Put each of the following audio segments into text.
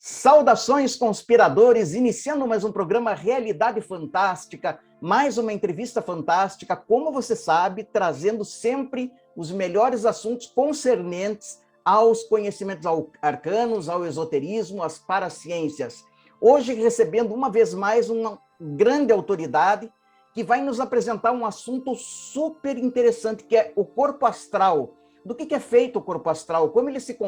Saudações, conspiradores, iniciando mais um programa Realidade Fantástica, mais uma entrevista fantástica, como você sabe, trazendo sempre os melhores assuntos concernentes aos conhecimentos arcanos, ao esoterismo, às paraciências. Hoje recebendo uma vez mais uma grande autoridade que vai nos apresentar um assunto super interessante, que é o corpo astral. Do que é feito o corpo astral, como ele se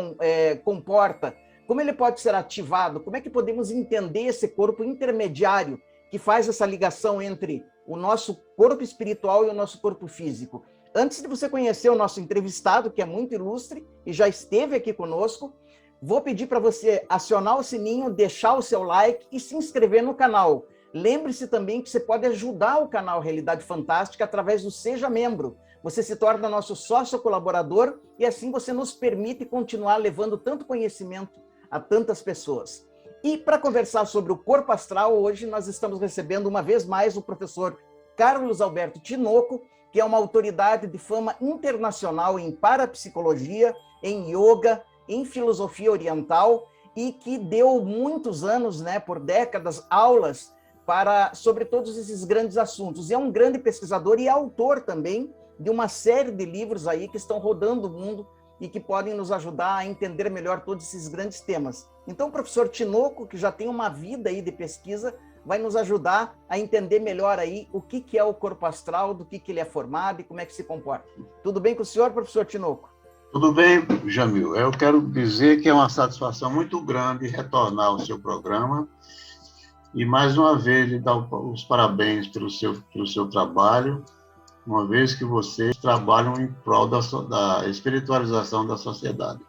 comporta, como ele pode ser ativado, como é que podemos entender esse corpo intermediário que faz essa ligação entre o nosso corpo espiritual e o nosso corpo físico. Antes de você conhecer o nosso entrevistado, que é muito ilustre e já esteve aqui conosco, vou pedir para você acionar o sininho, deixar o seu like e se inscrever no canal. Lembre-se também que você pode ajudar o canal Realidade Fantástica através do Seja Membro. Você se torna nosso sócio colaborador e assim você nos permite continuar levando tanto conhecimento a tantas pessoas. E para conversar sobre o corpo astral, hoje nós estamos recebendo uma vez mais o professor Carlos Alberto Tinoco, que é uma autoridade de fama internacional em parapsicologia, em yoga, em filosofia oriental e que deu muitos anos, por décadas, aulas sobre todos esses grandes assuntos. E é um grande pesquisador e autor também de uma série de livros aí que estão rodando o mundo e que podem nos ajudar a entender melhor todos esses grandes temas. Então, o professor Tinoco, que já tem uma vida aí de pesquisa, vai nos ajudar a entender melhor aí o que é o corpo astral, do que ele é formado e como é que se comporta. Tudo bem com o senhor, professor Tinoco? Tudo bem, Jamil. Eu quero dizer que é uma satisfação muito grande retornar ao seu programa e, mais uma vez, lhe dar os parabéns pelo seu trabalho, uma vez que vocês trabalham em prol da espiritualização da sociedade.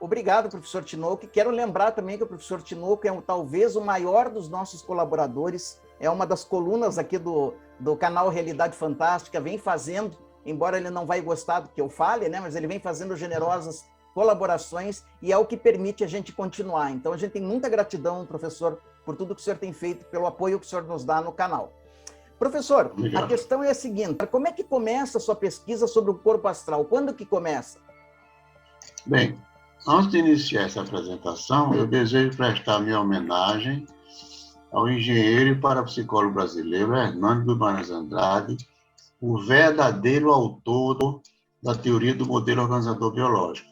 Obrigado, professor Tinoco. Quero lembrar também que o professor Tinoco é talvez o maior dos nossos colaboradores, é uma das colunas aqui do canal Realidade Fantástica, vem fazendo, embora ele não vai gostar do que eu fale, mas ele vem fazendo generosas colaborações e é o que permite a gente continuar. Então, a gente tem muita gratidão, professor, por tudo que o senhor tem feito, pelo apoio que o senhor nos dá no canal. Professor, obrigado. A questão é a seguinte, como é que começa a sua pesquisa sobre o corpo astral? Quando que começa? Bem, antes de iniciar essa apresentação, eu desejo prestar minha homenagem ao engenheiro e parapsicólogo brasileiro Hernani Guimarães Andrade, o verdadeiro autor da teoria do modelo organizador biológico,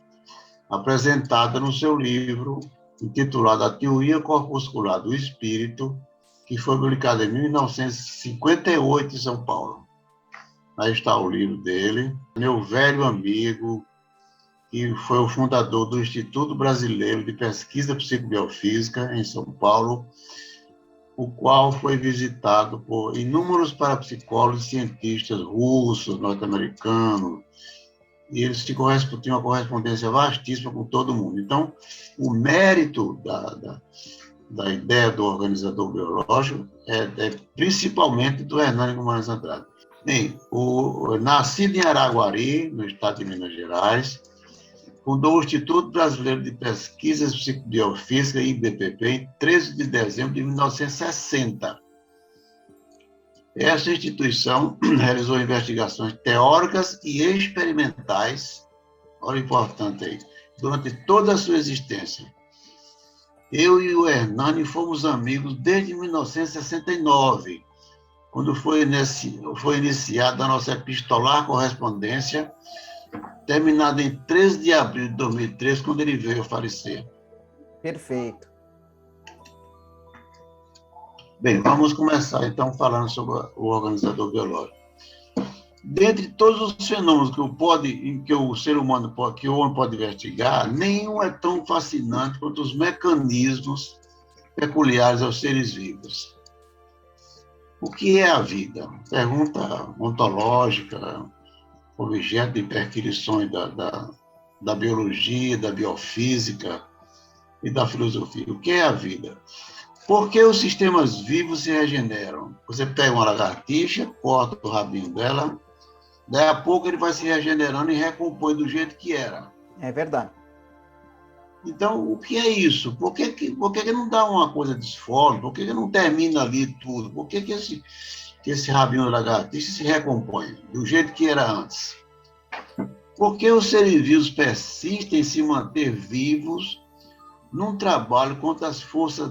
apresentada no seu livro intitulado A Teoria Corpuscular do Espírito, que foi publicado em 1958 em São Paulo. Aí está o livro dele. Meu velho amigo, que foi o fundador do Instituto Brasileiro de Pesquisa Psicobiofísica em São Paulo, o qual foi visitado por inúmeros parapsicólogos e cientistas russos, norte-americanos, e eles tinham uma correspondência vastíssima com todo mundo. Então, o mérito da ideia do organizador biológico é principalmente do Hernani Guimarães Andrade. Bem, nascido em Araguari, no estado de Minas Gerais, fundou o Instituto Brasileiro de Pesquisas Psicobiofísicas, IBPP, em 13 de dezembro de 1960. Essa instituição realizou investigações teóricas e experimentais, olha o importante aí, durante toda a sua existência. Eu e o Hernani fomos amigos desde 1969, quando foi iniciada a nossa epistolar correspondência, terminada em 13 de abril de 2003, quando ele veio a falecer. Perfeito. Bem, vamos começar então falando sobre o organizador biológico. Dentre todos os fenômenos que o homem pode investigar, nenhum é tão fascinante quanto os mecanismos peculiares aos seres vivos. O que é a vida? Pergunta ontológica, objeto de perquisições da biologia, da biofísica e da filosofia. O que é a vida? Por que os sistemas vivos se regeneram? Você pega uma lagartixa, corta o rabinho dela, daí a pouco ele vai se regenerando e recompõe do jeito que era. É verdade. Então, o que é isso? Por que não dá uma coisa disforme? Por que não termina ali tudo? Por que esse rabinho da lagartixa se recompõe do jeito que era antes? Por que os seres vivos persistem em se manter vivos num trabalho contra as forças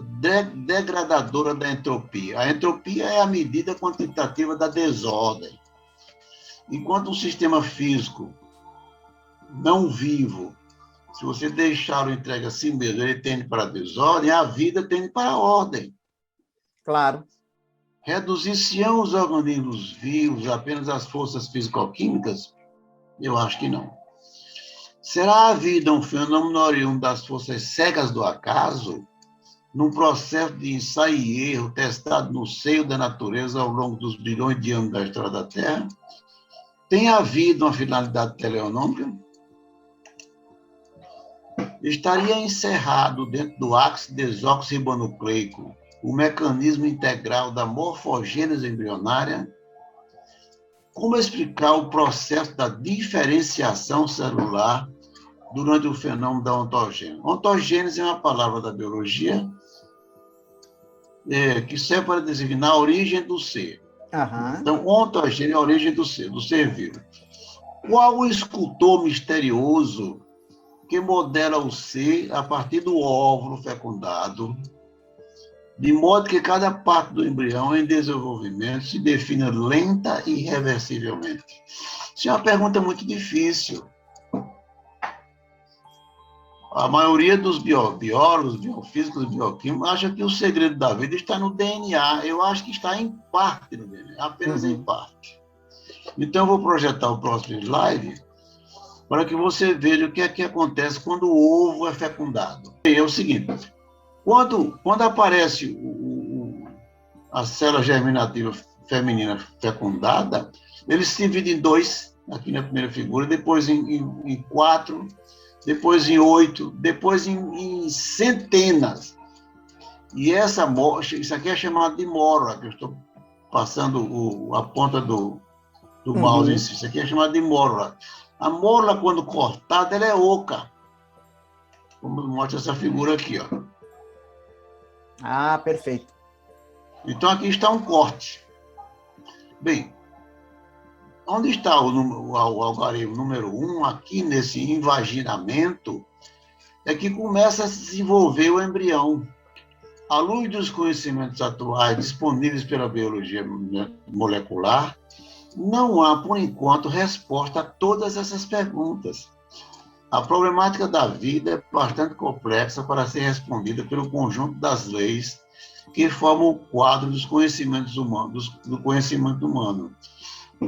degradadoras da entropia. A entropia é a medida quantitativa da desordem. Enquanto um sistema físico não vivo, se você deixar o entregue a si mesmo, ele tende para a desordem, a vida tende para a ordem. Claro. Reduzir-se-ão os organismos vivos apenas às forças físico-químicas? Eu acho que não. Será a vida um fenômeno oriundo das forças cegas do acaso, num processo de ensaio e erro testado no seio da natureza ao longo dos bilhões de anos da história da Terra? Tem havido uma finalidade teleonômica? Estaria encerrado dentro do áxice desóxibo-ribonucleico o mecanismo integral da morfogênese embrionária? Como explicar o processo da diferenciação celular durante o fenômeno da ontogênese? Ontogênese é uma palavra da biologia que serve para designar a origem do ser. Uhum. Então, ontogênese é a origem do ser vivo. Qual o escultor misterioso que modela o ser a partir do óvulo fecundado, de modo que cada parte do embrião em desenvolvimento se defina lenta e irreversivelmente? Isso é uma pergunta muito difícil. A maioria dos biólogos, biofísicos, bioquímicos acha que o segredo da vida está no DNA. Eu acho que está em parte no DNA, apenas em parte. Então, eu vou projetar o próximo slide para que você veja o que é que acontece quando o ovo é fecundado. É o seguinte, quando aparece a célula germinativa feminina fecundada, ele se divide em dois, aqui na primeira figura, depois em 4, depois em 8, depois em centenas. E isso aqui é chamado de mórula, que eu estou passando a ponta do mouse em si. Isso aqui é chamado de mórula. A mórula, quando cortada, ela é oca, como mostra essa figura aqui, ó. Ah, perfeito. Então, aqui está um corte. Bem, onde está o algarismo número 1, aqui nesse invaginamento, é que começa a se desenvolver o embrião. À luz dos conhecimentos atuais disponíveis pela biologia molecular, não há, por enquanto, resposta a todas essas perguntas. A problemática da vida é bastante complexa para ser respondida pelo conjunto das leis que formam o quadro dos conhecimentos humanos, do conhecimento humano.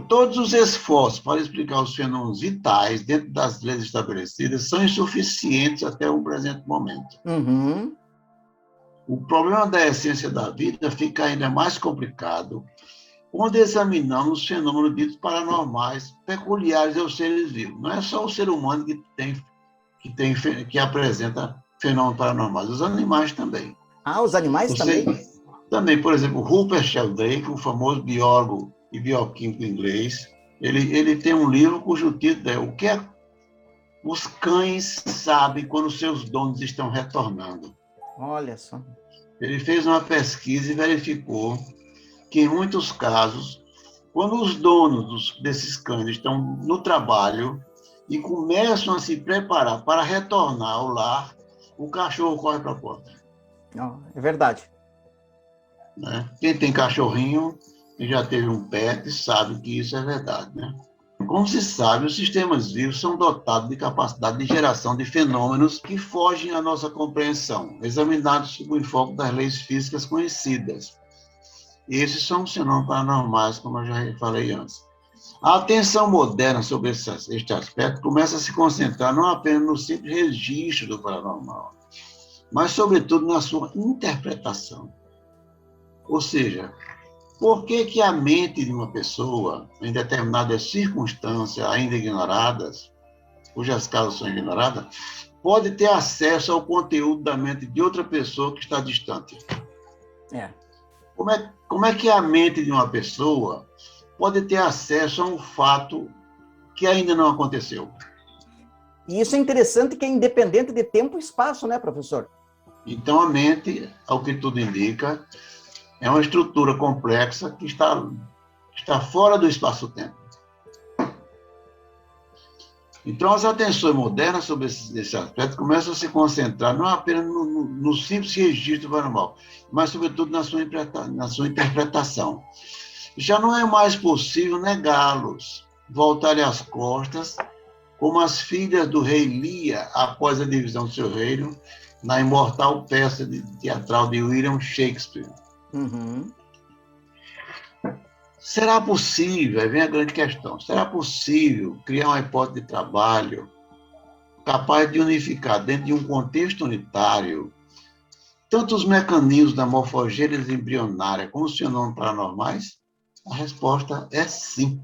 Todos os esforços para explicar os fenômenos vitais dentro das leis estabelecidas são insuficientes até o presente momento. O problema da essência da vida fica ainda mais complicado quando examinamos os fenômenos ditos paranormais peculiares aos seres vivos. Não é só o ser humano que apresenta fenômenos paranormais, os animais também. Ah, os animais também? Também, por exemplo, Rupert Sheldrake, o famoso biólogo e bioquímico inglês, ele tem um livro cujo título é O que os cães sabem quando seus donos estão retornando. Olha só. Ele fez uma pesquisa e verificou que, em muitos casos, quando os donos desses cães estão no trabalho e começam a se preparar para retornar ao lar, o cachorro corre para a porta. É verdade. Né? Quem tem cachorrinho e já teve um pet sabe que isso é verdade, né? Como se sabe, os sistemas vivos são dotados de capacidade de geração de fenômenos que fogem à nossa compreensão, examinados sob o enfoque das leis físicas conhecidas. Esses são os fenômenos paranormais, como eu já falei antes. A atenção moderna sobre este aspecto começa a se concentrar não apenas no simples registro do paranormal, mas, sobretudo, na sua interpretação. Ou seja, por que a mente de uma pessoa, em determinadas circunstâncias ainda ignoradas, cujas causas são ignoradas, pode ter acesso ao conteúdo da mente de outra pessoa que está distante? Como é que a mente de uma pessoa pode ter acesso a um fato que ainda não aconteceu? E isso é interessante, que é independente de tempo e espaço, né, professor? Então, a mente, ao que tudo indica, é uma estrutura complexa que está fora do espaço-tempo. Então, as atenções modernas sobre esse aspecto começam a se concentrar não apenas no simples registro paranormal, mas, sobretudo, na sua interpretação. Já não é mais possível negá-los, voltarem as costas, como as filhas do rei Lear, após a divisão do seu reino, na imortal peça teatral de William Shakespeare. Uhum. Será possível, aí vem a grande questão, será possível criar uma hipótese de trabalho capaz de unificar dentro de um contexto unitário tanto os mecanismos da morfogênese embrionária como os fenômenos paranormais? A resposta é sim.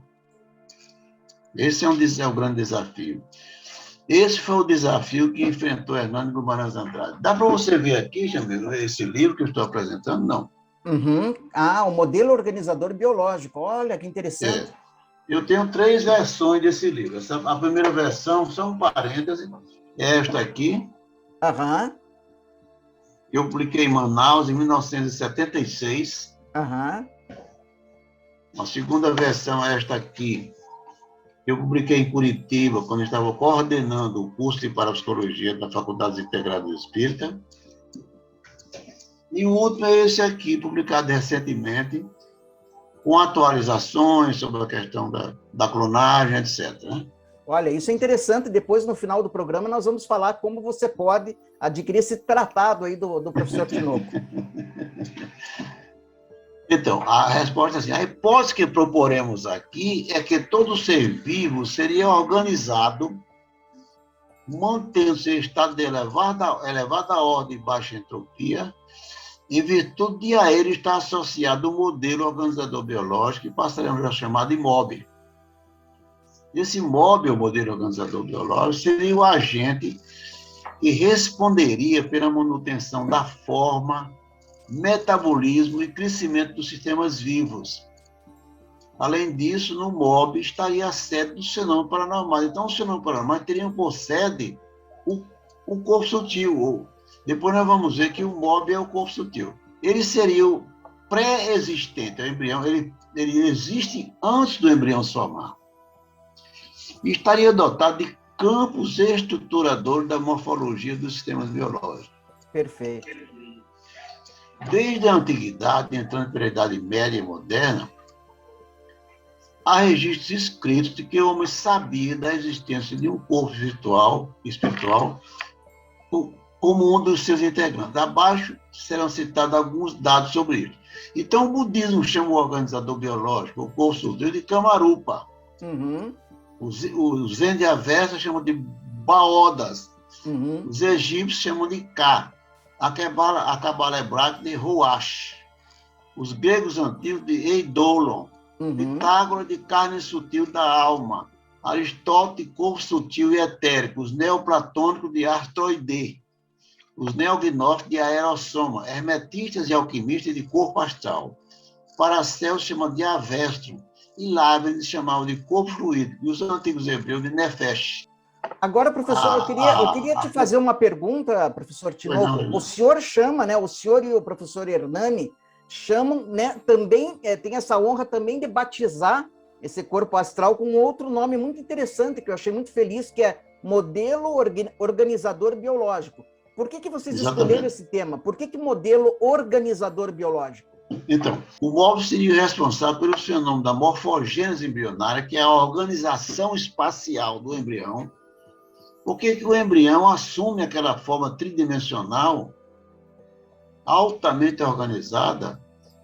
Esse é o grande desafio. Esse foi o desafio que enfrentou Hernani Guimarães Andrade. Dá para você ver aqui, Jamil, esse livro que eu estou apresentando? Não. Uhum. O modelo organizador biológico. Olha, que interessante. Eu tenho 3 versões desse livro. A primeira versão, só um parêntese, é esta aqui. Aham. Eu publiquei em Manaus, em 1976. Aham. A segunda versão é esta aqui. Eu publiquei em Curitiba, quando eu estava coordenando o curso de parapsicologia da Faculdade Integrada do Espírita. E o último é esse aqui, publicado recentemente, com atualizações sobre a questão da clonagem, etc. Olha, isso é interessante. Depois, no final do programa, nós vamos falar como você pode adquirir esse tratado aí do professor Tinoco. Então, a resposta é assim, a hipótese que proporemos aqui é que todo ser vivo seria organizado, mantendo-se em estado de elevada ordem e baixa entropia, em virtude de a ele estar associado o modelo organizador biológico, que passaremos a chamar de MOB. Esse MOB, o modelo organizador biológico, seria o agente que responderia pela manutenção da forma, metabolismo e crescimento dos sistemas vivos. Além disso, no MOB estaria a sede dos fenômenos paranormais. Então, os fenômenos paranormais teriam por sede o corpo sutil. Depois nós vamos ver que o MOB é o corpo sutil. Ele seria o pré-existente, o embrião, ele existe antes do embrião se formar. E estaria dotado de campos estruturadores da morfologia dos sistemas biológicos. Perfeito. Desde a antiguidade, entrando pela Idade Média e Moderna, há registros escritos de que o homem sabia da existência de um corpo espiritual como um dos seus integrantes. Abaixo serão citados alguns dados sobre isso. Então, o budismo chama o organizador biológico, o corpo sutil, de Kamarupa. Uhum. Os Zen de Avesta chamam de Baodas. Uhum. Os egípcios chamam de Ka. A Cabala hebraica de Ruach. Os gregos antigos de Eidolon. Uhum. Pitágoras de carne sutil da alma. Aristóteles de corpo sutil e etérico. Os neoplatônicos de Astroide. Os neognósticos de Aerossoma. Hermetistas e alquimistas de corpo astral. Paracéus chamam de Avestro. E Lábio eles chamavam de corpo fluido. E os antigos hebreus de Nefesh. Agora, professor, eu queria te fazer uma pergunta, professor Tinoco. O senhor chama, né? O senhor e o professor Hernani chamam, né? Também tem essa honra também de batizar esse corpo astral com outro nome muito interessante, que eu achei muito feliz, que é modelo organizador biológico. Por que vocês escolheram esse tema? Por que modelo organizador biológico? Então, o MOB seria responsável pelo fenômeno da morfogênese embrionária, que é a organização espacial do embrião. Porque o embrião assume aquela forma tridimensional, altamente organizada,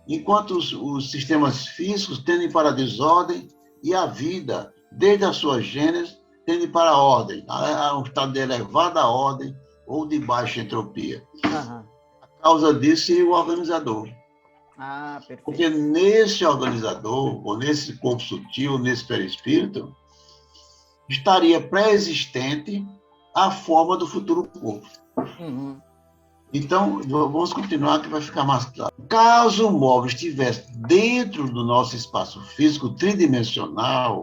enquanto os sistemas físicos tendem para a desordem e a vida, desde a sua gênese, tende para a ordem, a um estado de elevada ordem ou de baixa entropia. Uhum. A causa disso seria o organizador. Perfeito. Porque nesse organizador, ou nesse corpo sutil, nesse perispírito, estaria pré-existente a forma do futuro corpo. Uhum. Então, vamos continuar que vai ficar mais claro. Caso o móvel estivesse dentro do nosso espaço físico tridimensional,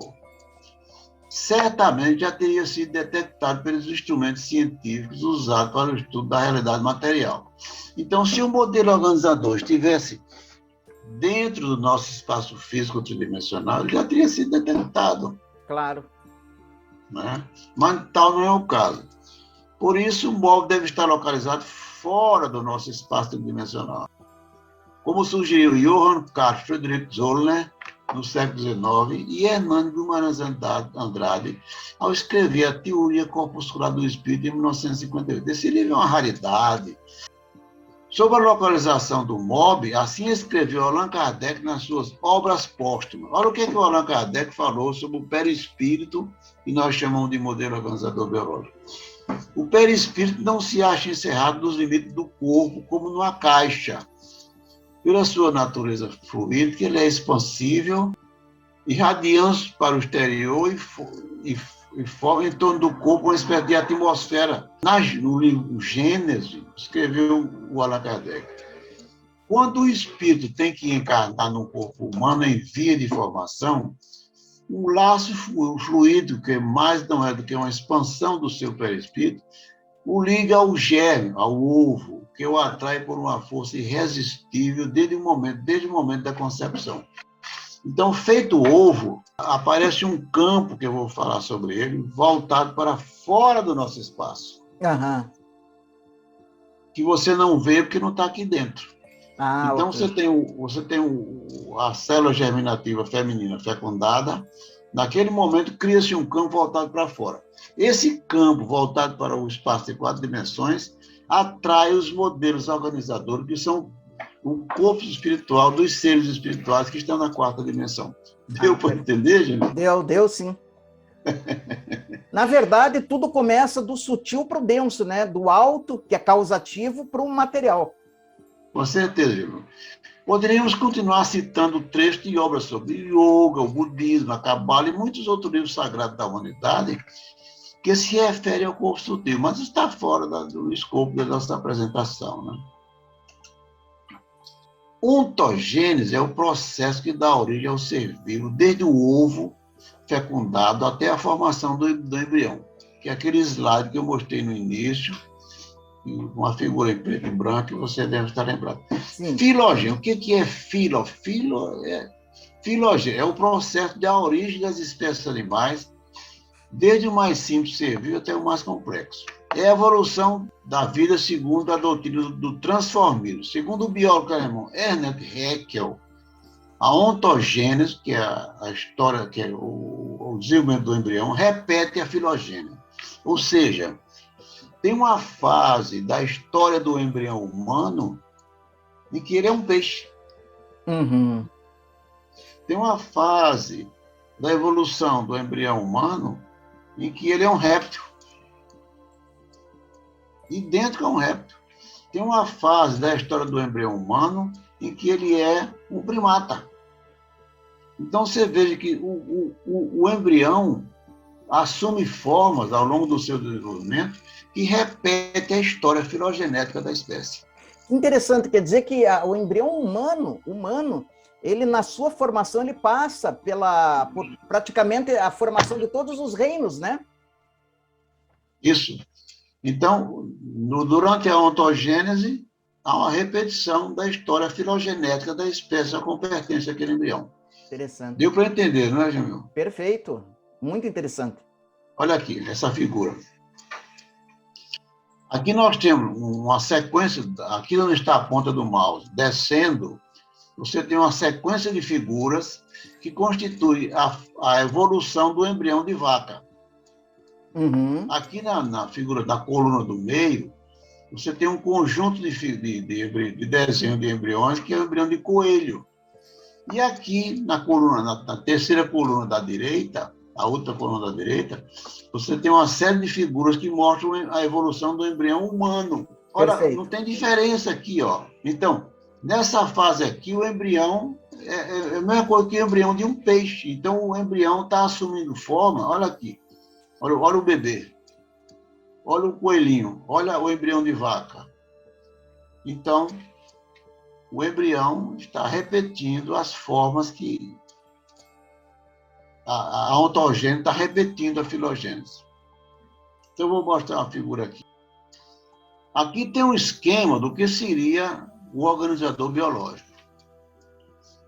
certamente já teria sido detectado pelos instrumentos científicos usados para o estudo da realidade material. Então, se o modelo organizador estivesse dentro do nosso espaço físico tridimensional, ele já teria sido detectado. Claro. né? Mas tal não é o caso. Por isso, o móvel deve estar localizado fora do nosso espaço tridimensional. Como sugeriu Johann Carl Friedrich Zollner, no século XIX, e Hernando Guimarães Andrade, ao escrever a Teoria Corpuscular do Espírito, em 1958. Esse livro é uma raridade. Sobre a localização do MOB, assim escreveu Allan Kardec nas suas obras póstumas. Olha o que o Allan Kardec falou sobre o perispírito, que nós chamamos de modelo organizador biológico. O perispírito não se acha encerrado nos limites do corpo, como numa caixa. Pela sua natureza fluídica, ele é expansível, irradiando para o exterior e forma em torno do corpo uma espécie de atmosfera. No livro Gênesis, escreveu o Allan Kardec. Quando o espírito tem que encarnar no corpo humano em via de formação, um laço fluido, que mais não é do que uma expansão do seu perispírito, o liga ao germe, ao ovo, que o atrai por uma força irresistível desde o momento da concepção. Então, feito o ovo, aparece um campo, que eu vou falar sobre ele, voltado para fora do nosso espaço. Aham. Que você não vê porque não está aqui dentro. Então, Okay. você tem a célula germinativa feminina fecundada. Naquele momento, cria-se um campo voltado para fora. Esse campo, voltado para o espaço de 4 dimensões, atrai os modelos organizadores, que são o corpo espiritual dos seres espirituais que estão na 4ª dimensão. Deu para entender, gente? Deu sim. Na verdade, tudo começa do sutil para o denso, né? Do alto, que é causativo, para o material. Com certeza, Gilberto. Poderíamos continuar citando trechos de obras sobre yoga, o budismo, a cabala e muitos outros livros sagrados da humanidade que se referem ao corpo sutil, mas está fora do escopo da nossa apresentação, né? Ontogênese é o processo que dá origem ao ser vivo, desde o ovo fecundado até a formação do embrião, que é aquele slide que eu mostrei no início, uma figura em preto e branco, que você deve estar lembrado. Sim. Filogênese, o que é filo? Filogênese é o processo da origem das espécies animais, desde o mais simples ser vivo até o mais complexo. É a evolução da vida segundo a doutrina do transformismo. Segundo o biólogo alemão Ernst Haeckel, a ontogênese, que é a história, que é o desenvolvimento do embrião, repete a filogênese. Ou seja, tem uma fase da história do embrião humano em que ele é um peixe. Uhum. Tem uma fase da evolução do embrião humano em que ele é um réptil. Idêntico a um réptil. Tem uma fase da história do embrião humano em que ele é um primata. Então, você veja que o embrião assume formas ao longo do seu desenvolvimento que repete a história filogenética da espécie. Interessante, quer dizer que o embrião humano, ele na sua formação, ele passa por praticamente a formação de todos os reinos, né? Isso. Então, durante a ontogênese, há uma repetição da história filogenética da espécie a qual pertence aquele embrião. Interessante. Deu para entender, não é, Jamil? Perfeito. Muito interessante. Olha aqui, essa figura. Aqui nós temos uma sequência, aqui onde está a ponta do mouse, descendo, você tem uma sequência de figuras que constitui a evolução do embrião de vaca. Uhum. Aqui na figura da coluna do meio, você tem um conjunto de desenho de embriões, que é o embrião de coelho. E aqui, na terceira coluna da direita, a outra coluna da direita, você tem uma série de figuras que mostram a evolução do embrião humano. Ora, perfeito. Não tem diferença aqui, ó. Então, nessa fase aqui, o embrião é a mesma coisa que o embrião de um peixe. Então, o embrião está assumindo forma, olha aqui. Olha o bebê. Olha o coelhinho. Olha o embrião de vaca. Então, o embrião está repetindo as formas que a ontogênese está repetindo a filogênese. Então, eu vou mostrar uma figura aqui. Aqui tem um esquema do que seria o organizador biológico.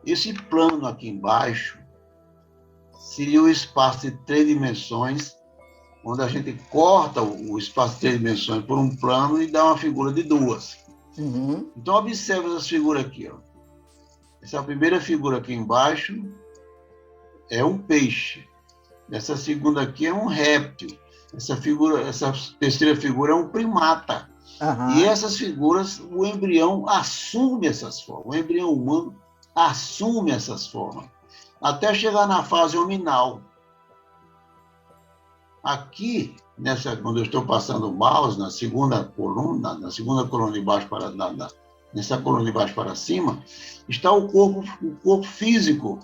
Esse plano aqui embaixo seria o espaço de 3 dimensões onde a gente corta o espaço de 3 dimensões por um plano e dá uma figura de 2. Uhum. Então, observe essa figura aqui. Ó. Essa primeira figura aqui embaixo é um peixe. Essa segunda aqui é um réptil. Essa terceira figura é um primata. Uhum. E essas figuras, o embrião assume essas formas. O embrião humano assume essas formas. Até chegar na fase hominal. Aqui, quando eu estou passando o mouse, na segunda coluna de baixo nessa coluna de baixo para cima, está o corpo físico,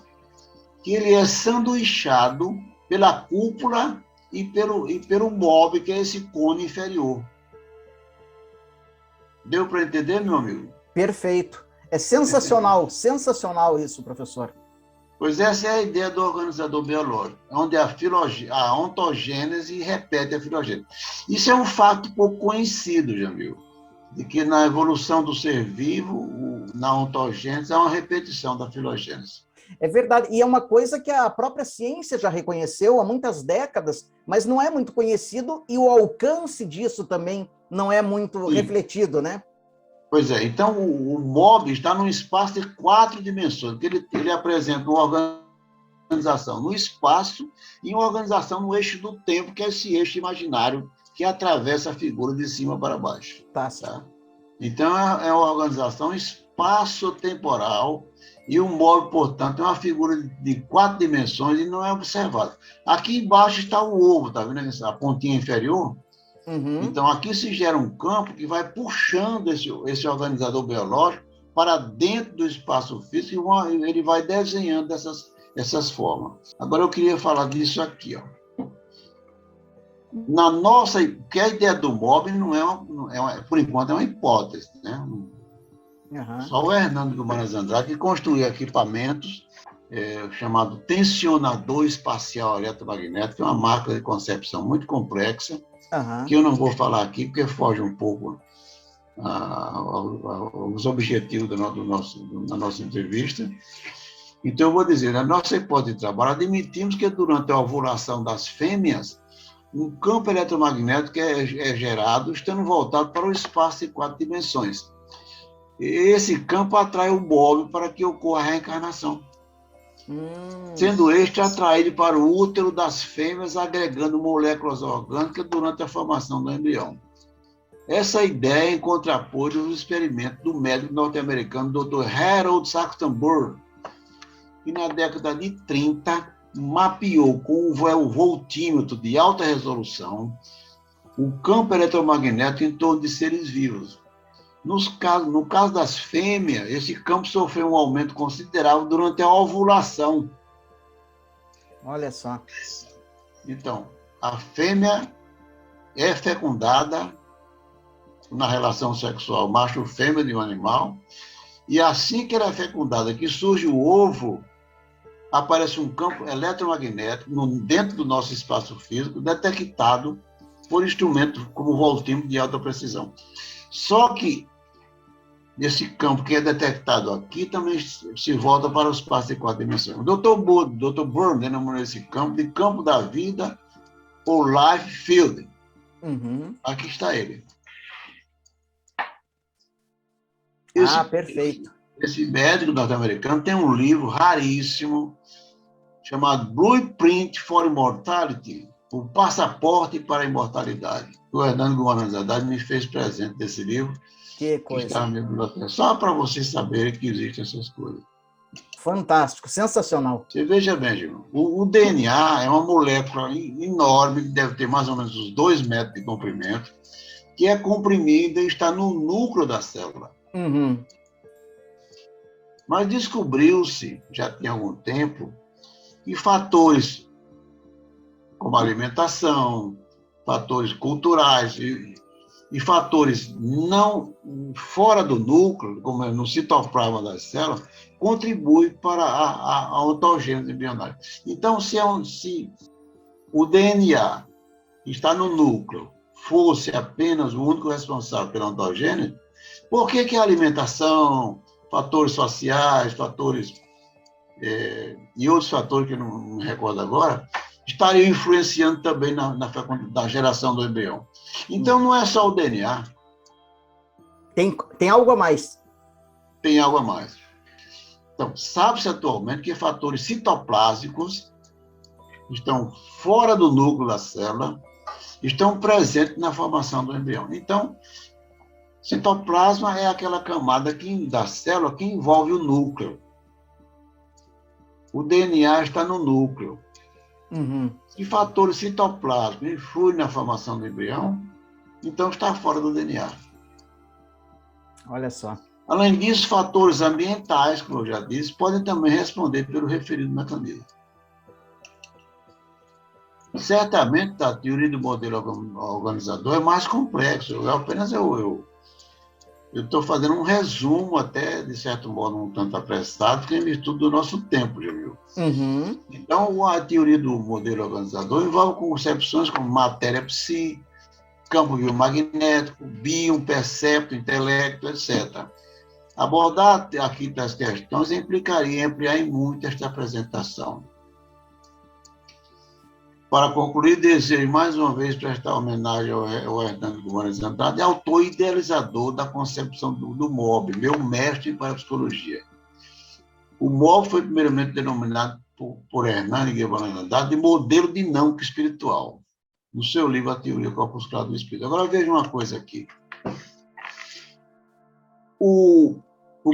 que ele é sanduichado pela cúpula e pelo mob, que é esse cone inferior. Deu para entender, meu amigo? Perfeito. É sensacional, sensacional isso, professor. Pois essa é a ideia do organizador biológico, onde a ontogênese repete a filogênese. Isso é um fato pouco conhecido, Jamil, de que na evolução do ser vivo, na ontogênese, há uma repetição da filogênese. É verdade, e é uma coisa que a própria ciência já reconheceu há muitas décadas, mas não é muito conhecido e o alcance disso também não é muito refletido, né? Pois é, então o MOB está num espaço de 4 dimensões, que ele apresenta uma organização no espaço e uma organização no eixo do tempo, que é esse eixo imaginário que atravessa a figura de cima para baixo. Tá. Então é uma organização espaço-temporal e o MOB, portanto, é uma figura de 4 dimensões e não é observado. Aqui embaixo está o ovo, tá vendo a pontinha inferior? Uhum. Então, aqui se gera um campo que vai puxando esse organizador biológico para dentro do espaço físico e ele vai desenhando essas formas. Agora, eu queria falar disso aqui. Ó. Que a ideia do MOB por enquanto, é uma hipótese. Né? Uhum. Só o Hernando Guimarães Andrade que construiu equipamentos chamado tensionador espacial eletromagnético, que é uma máquina de concepção muito complexa, que eu não vou falar aqui, porque foge um pouco aos objetivos da nossa entrevista. Então, eu vou dizer, na nossa hipótese de trabalho, admitimos que durante a ovulação das fêmeas, um campo eletromagnético é gerado, estando voltado para o espaço de 4 dimensões. Esse campo atrai o MOB para que ocorra a reencarnação. Sendo este atraído para o útero das fêmeas, agregando moléculas orgânicas durante a formação do embrião. Essa ideia é em contrapôs aos experimentos do médico norte-americano Dr. Harold Saxton Burr, que na década de 30 mapeou com o voltímetro de alta resolução o campo eletromagnético em torno de seres vivos. No caso das fêmeas, esse campo sofreu um aumento considerável durante a ovulação. Olha só. Então, a fêmea é fecundada na relação sexual macho-fêmea de um animal, e assim que ela é fecundada, que surge o ovo, aparece um campo eletromagnético dentro do nosso espaço físico, detectado por instrumentos como o voltímetro de alta precisão. Só que esse campo que é detectado aqui também se volta para o espaço de 4 dimensões. O Dr. Burn denominou esse campo de campo da vida ou life field. Uhum. Aqui está ele. Perfeito. Esse médico norte-americano tem um livro raríssimo chamado Blueprint for Immortality, o passaporte para a imortalidade. O Hernando Guimarães Andrade me fez presente desse livro. Que coisa. Que está na minha biblioteca, só para vocês saberem que existem essas coisas. Fantástico, sensacional. Você veja bem, Gil, o DNA é uma molécula enorme, que deve ter mais ou menos uns 2 metros de comprimento, que é comprimida e está no núcleo da célula. Uhum. Mas descobriu-se, já tem algum tempo, que fatores como alimentação, fatores culturais e fatores não fora do núcleo, como no citoplasma das células, contribuem para a ontogênese embrionária. Então, se o DNA que está no núcleo fosse apenas o único responsável pela ontogênese, por que a alimentação, fatores sociais, fatores e outros fatores que eu não me recordo agora, estariam influenciando também na geração do embrião. Então, não é só o DNA. Tem algo a mais. Tem algo a mais. Então, sabe-se atualmente que fatores citoplásmicos estão fora do núcleo da célula, estão presentes na formação do embrião. Então, citoplasma é aquela camada da célula que envolve o núcleo. O DNA está no núcleo. Uhum. Se fatores citoplásmicos influem na formação do embrião, então está fora do DNA. Olha só. Além disso, fatores ambientais, como eu já disse, podem também responder pelo referido mecanismo. Certamente, a teoria do modelo organizador é mais complexo. Eu estou fazendo um resumo, até, de certo modo, um tanto apressado, porque é em virtude do nosso tempo, já viu? Uhum. Então, a teoria do modelo organizador envolve concepções como matéria psi, campo biomagnético, biom, percepto, intelecto, etc. Abordar aqui das questões implicaria ampliar em muito esta apresentação. Para concluir, desejo mais uma vez prestar homenagem ao Hernando Guimarães Andrade, autor e idealizador da concepção do MOB, meu mestre em parapsicologia. O MOB foi primeiramente denominado por Hernando Guimarães Andrade de modelo dinâmico espiritual, no seu livro A Teoria Corpuscular do Espírito. Agora veja uma coisa aqui. O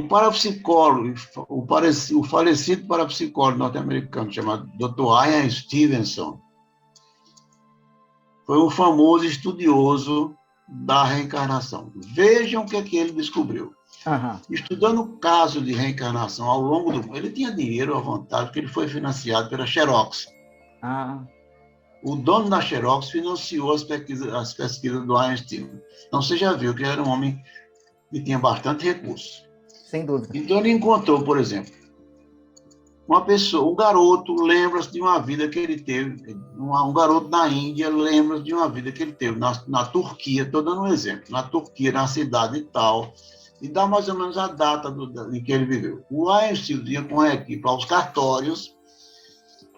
parapsicólogo, o falecido parapsicólogo norte-americano chamado Dr. Ian Stevenson, foi um famoso estudioso da reencarnação. Vejam o que é que ele descobriu. Uhum. Estudando o caso de reencarnação ao longo do... Ele tinha dinheiro à vontade, porque ele foi financiado pela Xerox. Ah. O dono da Xerox financiou as pesquisas do Einstein. Então, você já viu que ele era um homem que tinha bastante recursos. Sem dúvida. Então, ele encontrou, por exemplo, uma pessoa, um garoto lembra-se de uma vida que ele teve, um garoto na Índia lembra-se de uma vida que ele teve na Turquia, estou dando um exemplo, na Turquia, na cidade e tal, e dá mais ou menos a data em que ele viveu. O Einstein ia com a equipe aos cartórios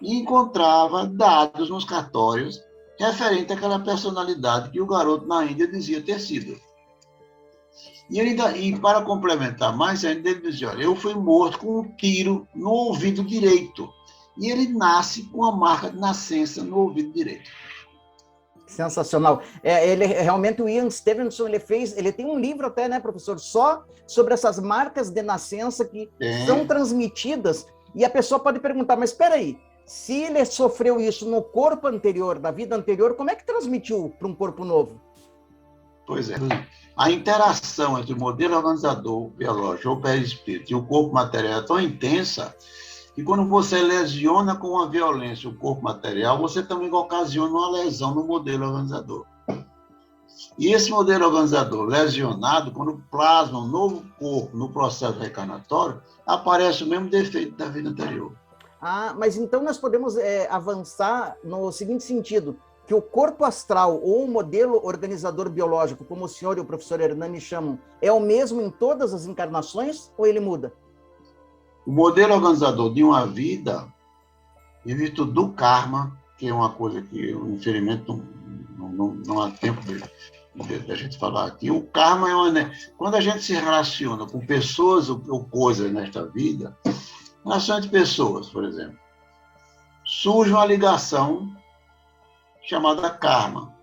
e encontrava dados nos cartórios referente àquela personalidade que o garoto na Índia dizia ter sido. E para complementar mais ainda, ele dizia, olha, eu fui morto com um tiro no ouvido direito. E ele nasce com a marca de nascença no ouvido direito. Sensacional. Ele realmente, o Ian Stevenson, ele tem um livro até, né, professor, só sobre essas marcas de nascença que são transmitidas, e a pessoa pode perguntar, mas espera aí, se ele sofreu isso no corpo anterior, da vida anterior, como é que transmitiu para um corpo novo? Pois é. A interação entre o modelo organizador biológico ou perispírito e o corpo material é tão intensa que quando você lesiona com a violência o corpo material, você também ocasiona uma lesão no modelo organizador. E esse modelo organizador lesionado, quando plasma um novo corpo no processo reencarnatório, aparece o mesmo defeito da vida anterior. Ah, mas então nós podemos avançar no seguinte sentido, que o corpo astral ou o modelo organizador biológico, como o senhor e o professor Hernani chamam, é o mesmo em todas as encarnações ou ele muda? O modelo organizador de uma vida, em virtude do karma, que é uma coisa que, infelizmente, não há tempo de a gente falar aqui, o karma quando a gente se relaciona com pessoas ou coisas nesta vida, relação entre pessoas, por exemplo, surge uma ligação chamada karma.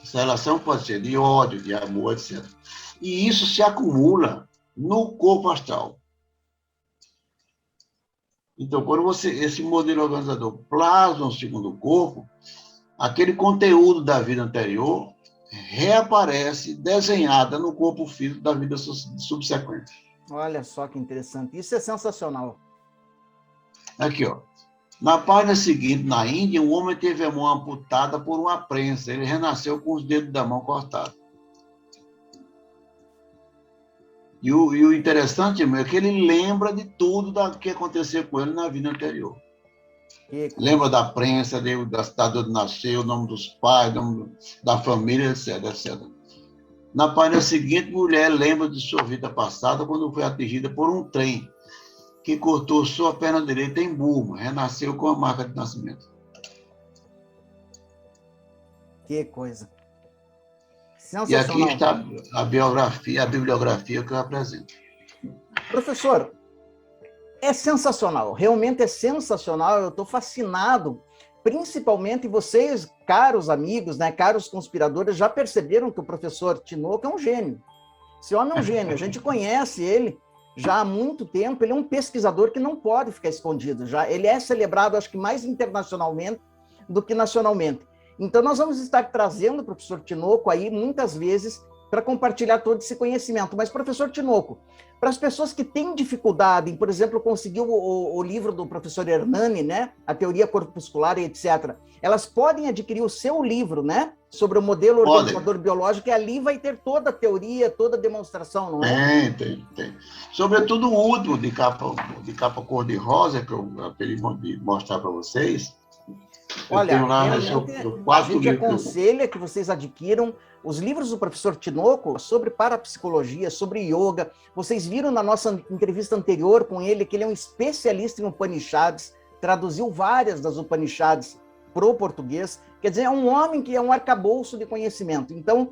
Essa relação pode ser de ódio, de amor, etc. E isso se acumula no corpo astral. Então, quando esse modelo organizador plasma o segundo corpo, aquele conteúdo da vida anterior reaparece desenhada no corpo físico da vida subsequente. Olha só que interessante. Isso é sensacional. Aqui, ó. Na página seguinte, na Índia, um homem teve a mão amputada por uma prensa. Ele renasceu com os dedos da mão cortados. E o interessante é que ele lembra de tudo que aconteceu com ele na vida anterior. Lembra da prensa, da cidade onde nasceu, o nome dos pais, o nome da família, etc, etc. Na página seguinte, mulher lembra de sua vida passada quando foi atingida por um trem que cortou sua perna direita em Burma, renasceu com a marca de nascimento. Que coisa. E aqui Sensacional. está a bibliografia que eu apresento. Professor, é sensacional, realmente é sensacional, eu estou fascinado, principalmente vocês, caros amigos, né, caros conspiradores, já perceberam que o professor Tinoco é um gênio. Esse homem é um gênio, a gente conhece ele já há muito tempo, ele é um pesquisador que não pode ficar escondido, já. Ele é celebrado, acho que mais internacionalmente do que nacionalmente. Então, nós vamos estar trazendo o professor Tinoco aí, muitas vezes, para compartilhar todo esse conhecimento. Mas, professor Tinoco, para as pessoas que têm dificuldade em, por exemplo, conseguir o livro do professor Hernani, né, a teoria corpuscular e etc., elas podem adquirir o seu livro, né, sobre o modelo organizador biológico, e ali vai ter toda a teoria, toda a demonstração, não é? Tem. Sobretudo o último, de capa cor-de-rosa, que eu acabei de mostrar para vocês. Olha, eu tenho lá realmente, o a quarto gente livro. aconselha que vocês adquiram os livros do professor Tinoco sobre parapsicologia, sobre yoga. Vocês viram na nossa entrevista anterior com ele que ele é um especialista em Upanishads, traduziu várias das Upanishads para o português. Quer dizer, é um homem que é um arcabouço de conhecimento. Então,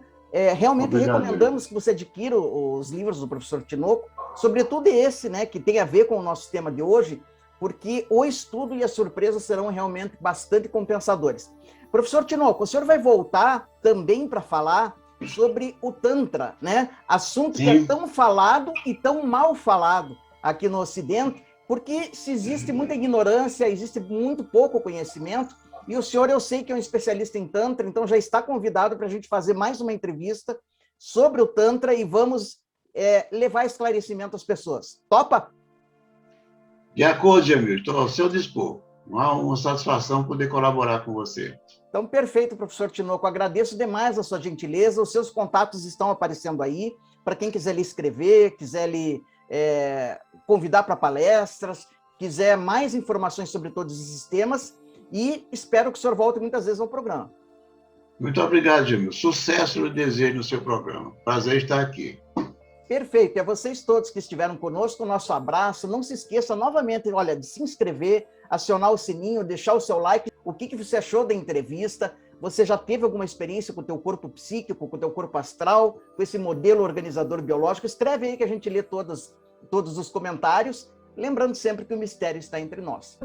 realmente recomendamos que você adquira os livros do professor Tinoco, sobretudo esse, né, que tem a ver com o nosso tema de hoje, porque o estudo e a surpresa serão realmente bastante compensadores. Professor Tinoco, o senhor vai voltar também para falar sobre o Tantra, né? Assunto que é tão falado e tão mal falado aqui no Ocidente, porque se existe muita ignorância, existe muito pouco conhecimento, e o senhor, eu sei que é um especialista em Tantra, então já está convidado para a gente fazer mais uma entrevista sobre o Tantra e vamos levar esclarecimento às pessoas. Topa? De acordo, Jamil, estou ao seu dispor. Uma satisfação poder colaborar com você. Então, perfeito, professor Tinoco. Agradeço demais a sua gentileza. Os seus contatos estão aparecendo aí. Para quem quiser lhe escrever, quiser lhe convidar para palestras, quiser mais informações sobre todos esses temas. E espero que o senhor volte muitas vezes ao programa. Muito obrigado, Jamil. Sucesso eu desejo no seu programa. Prazer estar aqui. Perfeito. E a vocês todos que estiveram conosco, o nosso abraço. Não se esqueça novamente, olha, de se inscrever, acionar o sininho, deixar o seu like. O que você achou da entrevista? Você já teve alguma experiência com o teu corpo psíquico, com o teu corpo astral, com esse modelo organizador biológico? Escreve aí que a gente lê todos os comentários. Lembrando sempre que o mistério está entre nós.